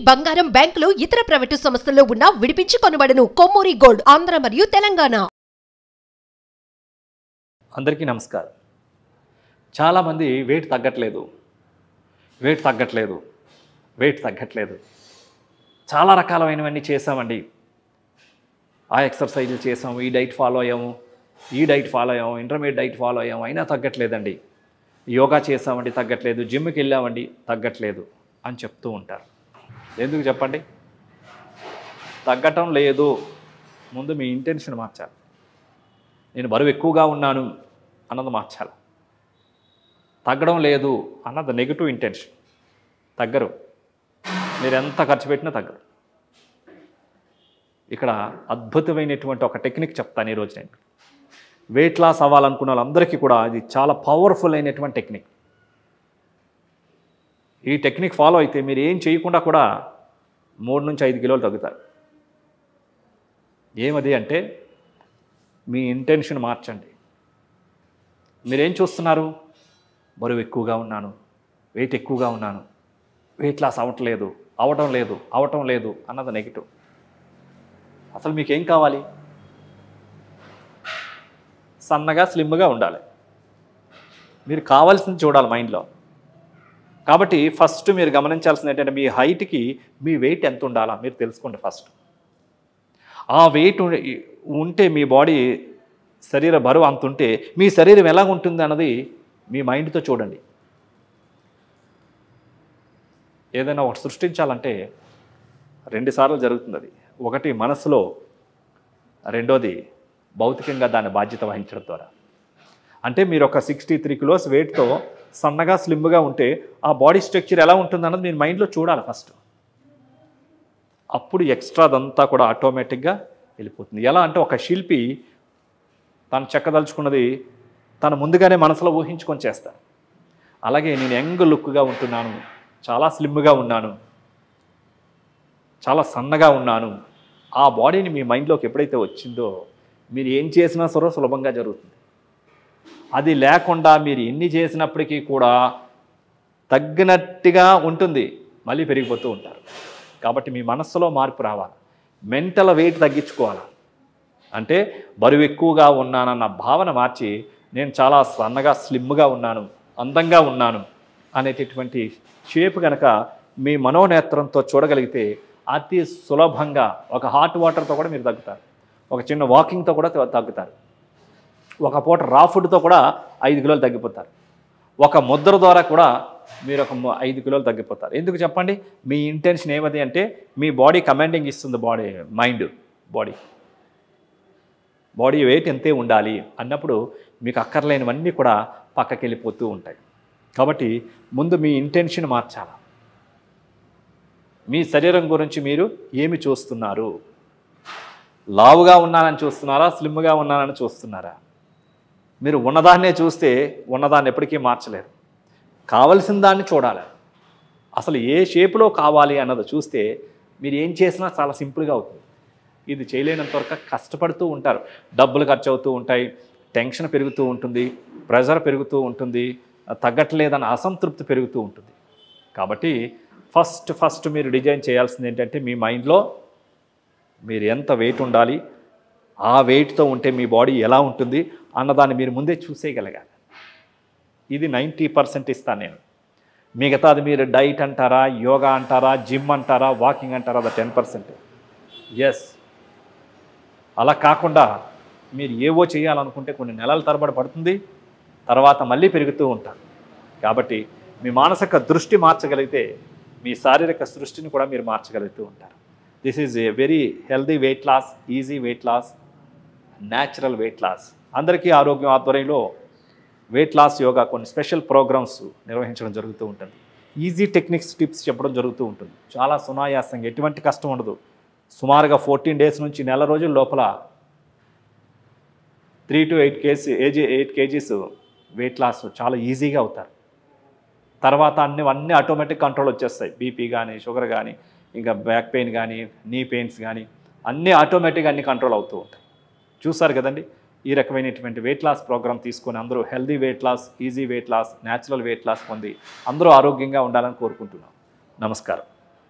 బంగారం బ్యాంకులు ఇతర ప్రైవేటు సంస్థల్లో ఉన్న విడిపించి కొనబడును. కొమ్మూరి గోల్డ్ ఆంధ్ర మరియు తెలంగాణ. అందరికీ నమస్కారం. చాలామంది వెయిట్ తగ్గట్లేదు చాలా రకాలైనవన్నీ చేసామండి. ఆ ఎక్సర్సైజులు చేసాము, ఈ డైట్ ఫాలో అయ్యాము, ఇంటర్మీడియట్ డైట్ ఫాలో అయ్యాము, అయినా తగ్గట్లేదండి. యోగా చేసామండి, తగ్గట్లేదు, జిమ్కి వెళ్ళామండి, తగ్గట్లేదు అని చెప్తూ ఉంటారు. ఎందుకు చెప్పండి? తగ్గటం లేదు. ముందు మీ ఇంటెన్షన్ మార్చాలి. నేను బరువు ఎక్కువగా ఉన్నాను అన్నది మార్చాలి. తగ్గడం లేదు అన్నది నెగిటివ్ ఇంటెన్షన్. తగ్గరు. మీరు ఎంత ఖర్చు పెట్టినా తగ్గరు. ఇక్కడ అద్భుతమైనటువంటి ఒక టెక్నిక్ చెప్తాను ఈరోజు నేను. వెయిట్ లాస్ అవ్వాలనుకున్న వాళ్ళందరికీ కూడా ఇది చాలా పవర్ఫుల్ అయినటువంటి టెక్నిక్. ఈ టెక్నిక్ ఫాలో అయితే మీరు ఏం చేయకుండా కూడా 3 నుంచి 5 కిలోలు తగ్గుతారు. ఏమది అంటే మీ ఇంటెన్షన్ మార్చండి. మీరేం చూస్తున్నారు? బరువు ఎక్కువగా ఉన్నాను, వెయిట్ ఎక్కువగా ఉన్నాను, వెయిట్ లాస్ అవటం లేదు అన్నది నెగిటివ్. అసలు మీకేం కావాలి? సన్నగా స్లిమ్గా ఉండాలి. మీరు కావాల్సింది చూడాలి మైండ్లో. కాబట్టి ఫస్ట్ మీరు గమనించాల్సింది ఏంటంటే మీ హైట్కి మీ వెయిట్ ఎంత ఉండాలా మీరు తెలుసుకోండి ఫస్ట్. ఆ వెయిట్ ఉంటే మీ బాడీ శరీర బరువు అంత ఉంటే మీ శరీరం ఎలా ఉంటుంది అన్నది మీ మైండ్తో చూడండి. ఏదైనా ఒకటి సృష్టించాలంటే 2 సార్లు జరుగుతుంది. అది ఒకటి మనసులో, రెండోది భౌతికంగా దాని బాధ్యత వహించడం ద్వారా. అంటే మీరు ఒక 63 కిలోస్ వెయిట్తో సన్నగా స్లిమ్గా ఉంటే ఆ బాడీ స్ట్రక్చర్ ఎలా ఉంటుందన్నది మీరు మైండ్లో చూడాలి ఫస్ట్. అప్పుడు ఎక్స్ట్రాదంతా కూడా ఆటోమేటిక్గా వెళ్ళిపోతుంది. ఎలా అంటే ఒక శిల్పి తను చెక్కదలుచుకున్నది తను ముందుగానే మనసులో ఊహించుకొని చేస్తారు. అలాగే నేను యంగ్ లుక్గా ఉంటున్నాను, చాలా స్లిమ్గా ఉన్నాను, చాలా సన్నగా ఉన్నాను, ఆ బాడీని మీ మైండ్లోకి ఎప్పుడైతే వచ్చిందో మీరు ఏం చేసినా సరే సులభంగా జరుగుతుంది. అది లేకుండా మీరు ఎన్ని చేసినప్పటికీ కూడా తగ్గినట్టుగా ఉంటుంది, మళ్ళీ పెరిగిపోతూ ఉంటారు. కాబట్టి మీ మనస్సులో మార్పు రావాలి. మెంటల్ వెయిట్ తగ్గించుకోవాలి. అంటే బరువు ఎక్కువగా ఉన్నానన్న భావన మార్చి నేను చాలా సన్నగా స్లిమ్గా ఉన్నాను, అందంగా ఉన్నాను అనేటటువంటి షేప్ కనుక మీ మనోనేత్రంతో చూడగలిగితే అతి సులభంగా ఒక హాట్ వాటర్తో కూడా మీరు తగ్గుతారు. ఒక చిన్న వాకింగ్తో కూడా తగ్గుతారు. ఒక పూట రా ఫుడ్తో కూడా 5 కిలోలు తగ్గిపోతారు. ఒక ముద్ర ద్వారా కూడా మీరు ఒక 5 కిలోలు తగ్గిపోతారు. ఎందుకు చెప్పండి? మీ ఇంటెన్షన్ ఏమది అంటే మీ బాడీ కమాండింగ్ ఇస్తుంది. బాడీ వెయిట్ ఎంతే ఉండాలి అన్నప్పుడు మీకు అక్కర్లేనివన్నీ కూడా పక్కకి వెళ్ళిపోతూ ఉంటాయి. కాబట్టి ముందు మీ ఇంటెన్షన్ మార్చాలి. మీ శరీరం గురించి మీరు ఏమి చూస్తున్నారు? లావుగా ఉన్నానని చూస్తున్నారా? స్లిమ్గా ఉన్నానని చూస్తున్నారా? మీరు ఉన్నదాన్నే చూస్తే ఉన్నదాన్ని ఎప్పటికీ మార్చలేరు. కావలసిన దాన్ని చూడాలి. అసలు ఏ షేప్లో కావాలి అన్నది చూస్తే మీరు ఏం చేసినా చాలా సింపుల్గా అవుతుంది. ఇది చేయలేనంత వరకు కష్టపడుతూ ఉంటారు. డబ్బులు ఖర్చు అవుతూ ఉంటాయి, టెన్షన్ పెరుగుతూ ఉంటుంది, ప్రెషర్ పెరుగుతూ ఉంటుంది, తగ్గట్లేదన్న అసంతృప్తి పెరుగుతూ ఉంటుంది. కాబట్టి ఫస్ట్ మీరు డిజైన్ చేయాల్సింది ఏంటంటే మీ మైండ్లో మీరు ఎంత వెయిట్ ఉండాలి, ఆ వెయిట్తో ఉంటే మీ బాడీ ఎలా ఉంటుంది అన్నదాన్ని మీరు ముందే చూసేయగలగాలి. ఇది 90% ఇస్తాను నేను. మిగతాది మీరు డైట్ అంటారా, యోగా అంటారా, జిమ్ అంటారా, వాకింగ్ అంటారా, అది 10%. ఎస్, అలా కాకుండా మీరు ఏవో చేయాలనుకుంటే కొన్ని నెలల తరబడి పడుతుంది, తర్వాత మళ్ళీ పెరుగుతూ ఉంటారు. కాబట్టి మీ మానసిక దృష్టి మార్చగలిగితే మీ శారీరక సృష్టిని కూడా మీరు మార్చగలుగుతూ ఉంటారు. This is a very healthy weight loss, easy weight loss, natural weight loss. అందరికీ ఆరోగ్యం ఆధ్వర్యంలో వెయిట్ లాస్ యోగా కొన్ని స్పెషల్ ప్రోగ్రామ్స్ నిర్వహించడం జరుగుతూ ఉంటుంది. ఈజీ టెక్నిక్స్, టిప్స్ చెప్పడం జరుగుతూ ఉంటుంది. చాలా సునాయాసంగా, ఎటువంటి కష్టం ఉండదు. సుమారుగా 14 డేస్ నుంచి నెల రోజుల లోపల 3 to 8 kgs వెయిట్ లాస్ చాలా ఈజీగా అవుతారు. తర్వాత అన్నీ ఆటోమేటిక్ కంట్రోల్ వచ్చేస్తాయి. బీపీ కానీ, షుగర్ కానీ, ఇంకా బ్యాక్ పెయిన్ కానీ, నీ పెయిన్స్ కానీ అన్నీ ఆటోమేటిక్గా అన్ని కంట్రోల్ అవుతూ ఉంటాయి. చూసారు కదండి, ఈ రకమైనటువంటి వెయిట్ లాస్ ప్రోగ్రామ్ తీసుకొని అందరూ healthy weight loss, easy weight loss, natural weight loss పొంది అందరూ ఆరోగ్యంగా ఉండాలని కోరుకుంటున్నాం. నమస్కారం.